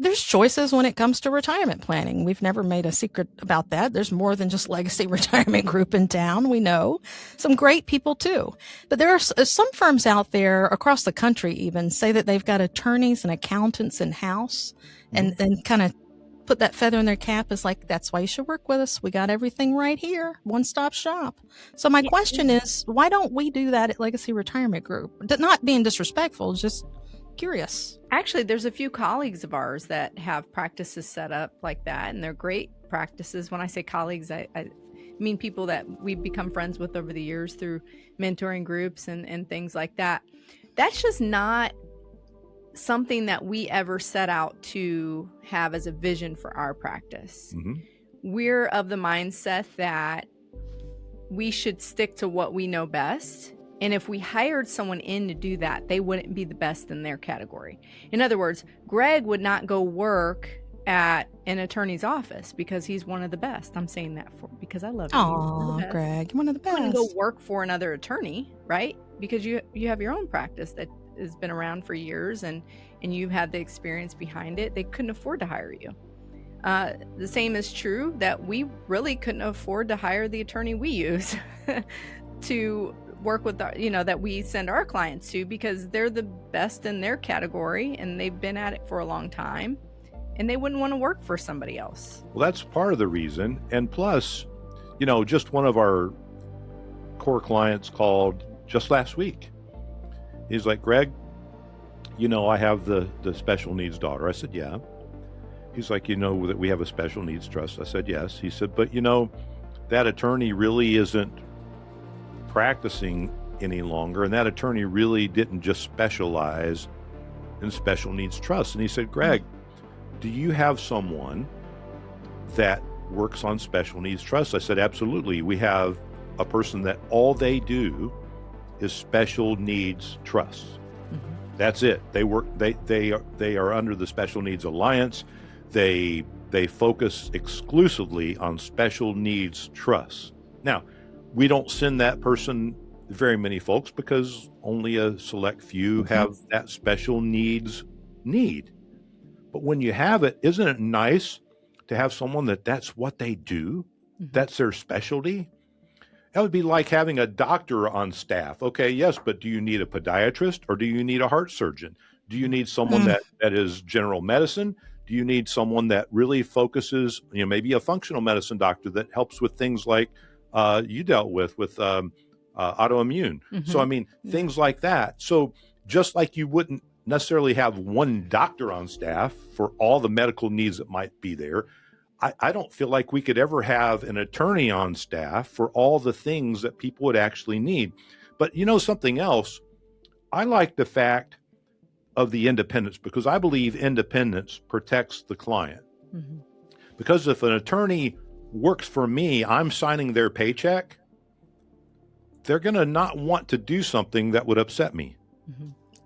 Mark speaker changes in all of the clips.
Speaker 1: There's choices when it comes to retirement planning. We've never made a secret about that. There's more than just Legacy Retirement Group in town. We know some great people too. But there are some firms out there across the country even say that they've got attorneys and accountants in house and kind of put that feather in their cap as like, that's why you should work with us. We got everything right here. One-stop shop. So my question is, why don't we do that at Legacy Retirement Group? Not being disrespectful, just curious.
Speaker 2: Actually, there's a few colleagues of ours that have practices set up like that, and they're great practices. When I say colleagues, I mean people that we've become friends with over the years through mentoring groups and things like that. That's just not something that we ever set out to have as a vision for our practice. We're of the mindset that we should stick to what we know best. And if we hired someone in to do that, they wouldn't be the best in their category. In other words, Greg would not go work at an attorney's office because he's one of the best. I'm saying that because I love you.
Speaker 1: Oh, Greg, you're one of the best.
Speaker 2: You wouldn't go work for another attorney, right? Because you have your own practice that has been around for years and you've had the experience behind it. They couldn't afford to hire you. The same is true that we really couldn't afford to hire the attorney we use to work with that we send our clients to, because they're the best in their category and they've been at it for a long time and they wouldn't want to work for somebody else.
Speaker 3: Well, that's part of the reason. And plus, just one of our core clients called just last week. He's like, Greg, I have the special needs daughter. I said, yeah. He's like, that we have a special needs trust. I said, yes. He said, but that attorney really isn't practicing any longer, and that attorney really didn't just specialize in special needs trusts. And he said, Greg, do you have someone that works on special needs trusts? I said, absolutely. We have a person that all they do is special needs trusts. That's it. They work. They are under the Special Needs Alliance. They focus exclusively on special needs trusts. Now, we don't send that person very many folks because only a select few have that special needs need. But when you have it, isn't it nice to have someone that's what they do? That's their specialty. That would be like having a doctor on staff. Okay, yes, but do you need a podiatrist or do you need a heart surgeon? Do you need someone that is general medicine? Do you need someone that really focuses, maybe a functional medicine doctor that helps with things like you dealt with autoimmune. So, things like that. So just like you wouldn't necessarily have one doctor on staff for all the medical needs that might be there, I don't feel like we could ever have an attorney on staff for all the things that people would actually need. But something else, I like the fact of the independence, because I believe independence protects the client. Because if an attorney works for me, I'm signing their paycheck, they're going to not want to do something that would upset me.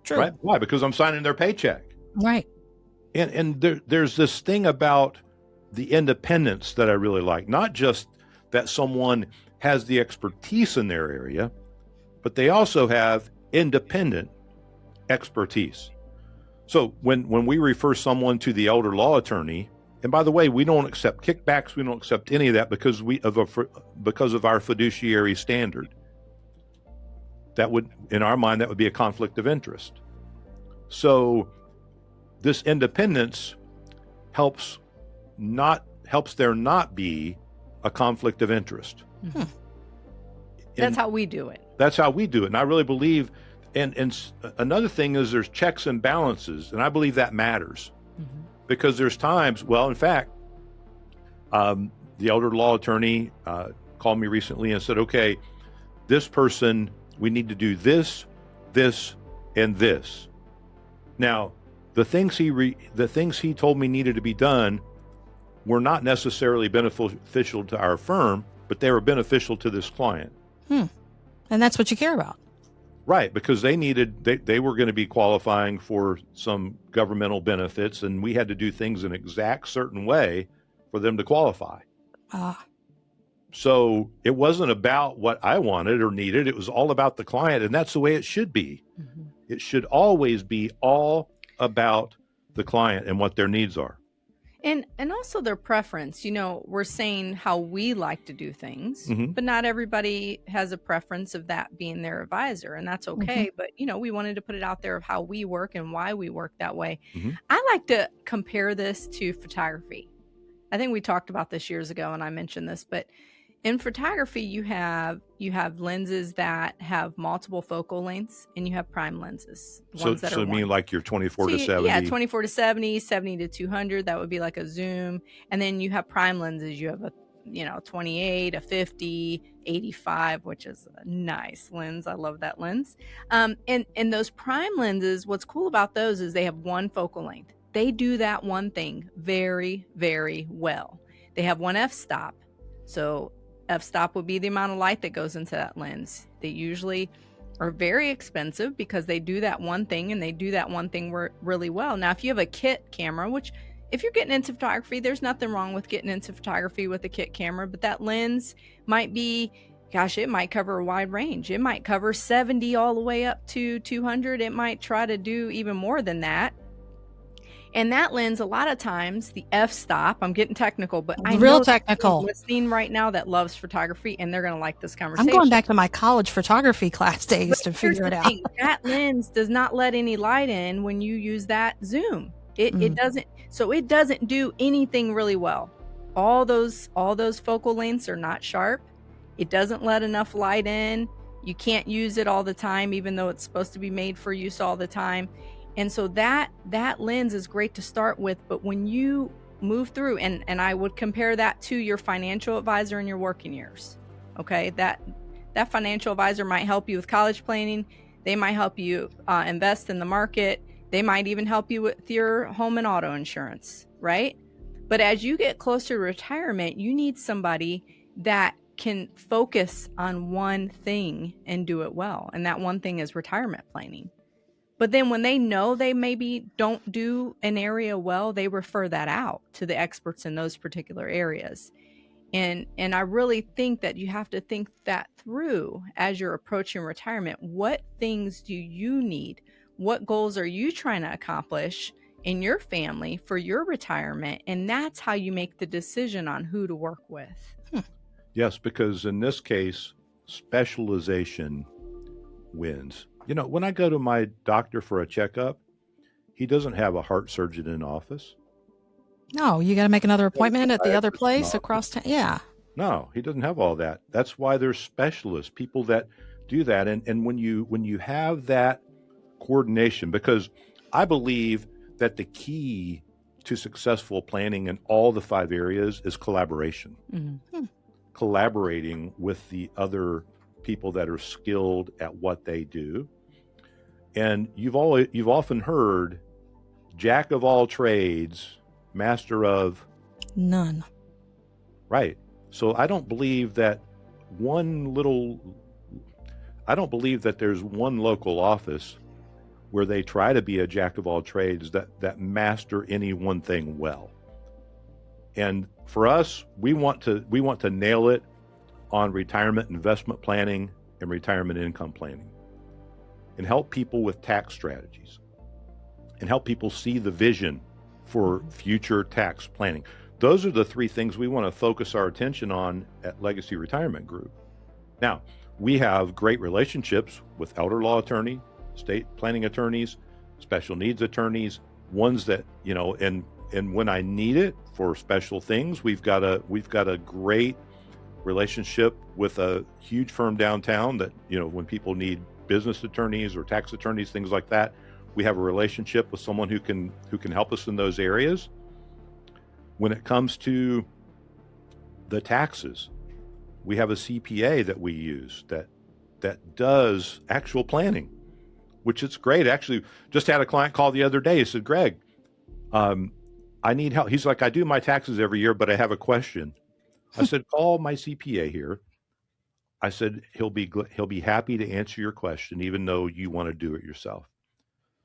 Speaker 1: True.
Speaker 3: Right? Why? Because I'm signing their paycheck.
Speaker 1: Right.
Speaker 3: And there's this thing about the independence that I really like. Not just that someone has the expertise in their area, but they also have independent expertise. So when we refer someone to the elder law attorney, and by the way, we don't accept kickbacks, we don't accept any of that because of our fiduciary standard. That would, in our mind, that would be a conflict of interest. So this independence helps there not be a conflict of interest.
Speaker 2: That's how we do it.
Speaker 3: That's how we do it. And I really believe, and another thing is there's checks and balances, and I believe that matters. Because there's times, well, in fact, the elder law attorney called me recently and said, okay, this person, we need to do this, this, and this. Now, the things he told me needed to be done were not necessarily beneficial to our firm, but they were beneficial to this client.
Speaker 1: And that's what you care about.
Speaker 3: Right, because they were going to be qualifying for some governmental benefits, and we had to do things an exact certain way for them to qualify. So it wasn't about what I wanted or needed. It was all about the client, and that's the way it should be. It should always be all about the client and what their needs are.
Speaker 2: And also their preference. We're saying how we like to do things,
Speaker 3: Mhm.
Speaker 2: but not everybody has a preference of that being their advisor, and that's okay. But we wanted to put it out there of how we work and why we work that way.
Speaker 3: Mhm.
Speaker 2: I like to compare this to photography. I think we talked about this years ago, and I mentioned this, but in photography, you have lenses that have multiple focal lengths, and you have prime lenses,
Speaker 3: So,
Speaker 2: ones that
Speaker 3: so
Speaker 2: are
Speaker 3: you mean
Speaker 2: one.
Speaker 3: like your 24
Speaker 2: So
Speaker 3: to 70?
Speaker 2: yeah, 24 to 70, 70 to 200, that would be like a zoom. And then you have prime lenses. You have a 28, a 50, 85, which is a nice lens. I love that lens. And those prime lenses, what's cool about those is they have one focal length. They do that one thing very, very well. They have one f-stop. So f-stop would be the amount of light that goes into that lens. They usually are very expensive because they do that one thing, and they do that one thing really well. Now, if you have a kit camera, which if you're getting into photography, there's nothing wrong with getting into photography with a kit camera, but that lens might be, gosh, it might cover a wide range. It might cover 70 all the way up to 200. It might try to do even more than that. And that lens, a lot of times, the f-stop, I'm getting technical, but I
Speaker 1: Real
Speaker 2: know
Speaker 1: technical.
Speaker 2: someone listening right now that loves photography, and they're going to like this
Speaker 1: I'm
Speaker 2: conversation.
Speaker 1: going back to my college photography class days
Speaker 2: But
Speaker 1: to
Speaker 2: here's
Speaker 1: figure it
Speaker 2: the
Speaker 1: out.
Speaker 2: thing, that lens does not let any light in when you use that zoom. It doesn't. So it doesn't do anything really well. All those focal lengths are not sharp. It doesn't let enough light in. You can't use it all the time, even though it's supposed to be made for use all the time. And so that lens is great to start with, but when you move through, and I would compare that to your financial advisor in your working years. Okay, that financial advisor might help you with college planning. They might help you invest in the market. They might even help you with your home and auto insurance, right? But as you get closer to retirement, you need somebody that can focus on one thing and do it well. And that one thing is retirement planning. But then when they know they maybe don't do an area well, they refer that out to the experts in those particular areas. And I really think that you have to think that through as you're approaching retirement. What things do you need? What goals are you trying to accomplish in your family for your retirement? And that's how you make the decision on who to work with.
Speaker 3: Yes, because in this case, specialization wins. When I go to my doctor for a checkup, he doesn't have a heart surgeon in office.
Speaker 1: No, you got to make another appointment at the other place
Speaker 3: No.
Speaker 1: across town. Yeah.
Speaker 3: No, he doesn't have all that. That's why there's specialists, people that do that. And when you have that coordination, because I believe that the key to successful planning in all the 5 areas is collaboration.
Speaker 2: Mm-hmm.
Speaker 3: Collaborating with the other people that are skilled at what they do. And you've often heard jack of all trades, master of
Speaker 1: None.
Speaker 3: right. So I don't believe that there's one local office where they try to be a jack of all trades that master any one thing well. And for us, we want to nail it on retirement investment planning and retirement income planning, and help people with tax strategies, and help people see the vision for future tax planning. Those are the 3 things we want to focus our attention on at Legacy Retirement Group. Now, we have great relationships with elder law attorney, estate planning attorneys, special needs attorneys, ones that, and when I need it for special things, we've got a great relationship with a huge firm downtown that, when people need business attorneys or tax attorneys, things like that, we have a relationship with someone who can help us in those areas. When it comes to the taxes, we have a CPA that we use that does actual planning, which is great. Actually, just had a client call the other day. He said, Greg, I need help. He's like, I do my taxes every year, but I have a question. I said, call my CPA here. I said, he'll be happy to answer your question, even though you want to do it yourself.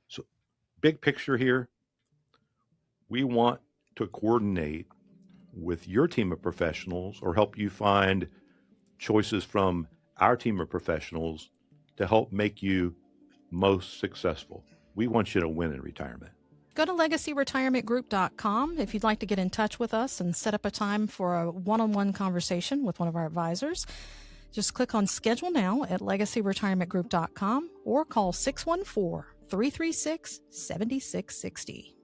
Speaker 3: So big picture here, we want to coordinate with your team of professionals or help you find choices from our team of professionals to help make you most successful. We want you to win in retirement.
Speaker 1: Go to legacyretirementgroup.com if you'd like to get in touch with us and set up a time for a one-on-one conversation with one of our advisors. Just click on Schedule Now at legacyretirementgroup.com or call 614-336-7660.